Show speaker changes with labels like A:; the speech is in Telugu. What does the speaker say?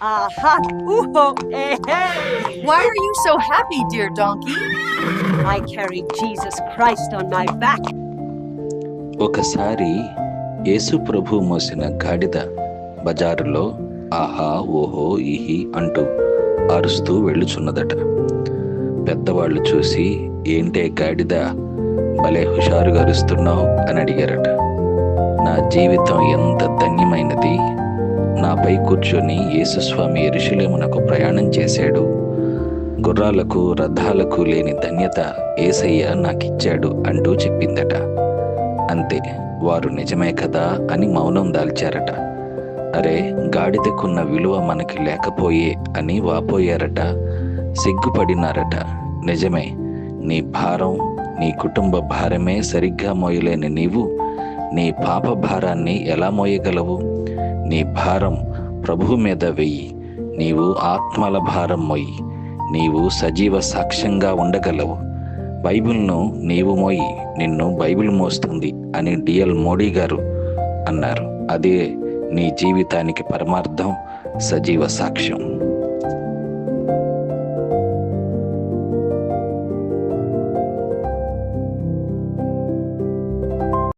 A: Aha! Ooh-ho! Eh, hey!
B: Why are you so happy, dear donkey?
A: I carry Jesus Christ on my back.
C: ఒకసారి యేసు ప్రభు మోసిన గాడిద బజారులో ఆహా ఓహో ఈహి అంటూ అరుస్తూ వెళ్ళుచున్నదట. పెద్దవాళ్ళు చూసి ఏంటే గాడిద భలే హుషారుగా అరుస్తున్నావు అని అడిగారట. నా జీవితం ఎంత ధన్యమైనది, నాపై కూర్చొని యేసుస్వామి యెరూషలేమునకు ప్రయాణం చేశాడు, గుర్రాలకు రథాలకు లేని ధన్యత యేసయ్య నాకిచ్చాడు అంటూ చెప్పిందట. అంతే, వారు నిజమే కదా అని మౌనం దాల్చారట. అరే, గాడిదకున్న విలువ మనకి లేకపోయే అని వాపోయారట, సిగ్గుపడినారట. నిజమే, నీ భారం, నీ కుటుంబ భారమే సరిగ్గా మోయలేని నీవు నీ పాప భారాన్ని ఎలా మోయగలవు? నీ భారం ప్రభువు మీద వెయ్యి, నీవు ఆత్మల భారం మోయి, నీవు సజీవ సాక్ష్యంగా ఉండగలవు. బైబిల్ను నీవు మోయి, నిన్ను బైబిల్ మోస్తుంది అని డిఎల్ మోడీ గారు అన్నారు. అదే నీ జీవితానికి పరమార్థం, సజీవ సాక్ష్యం.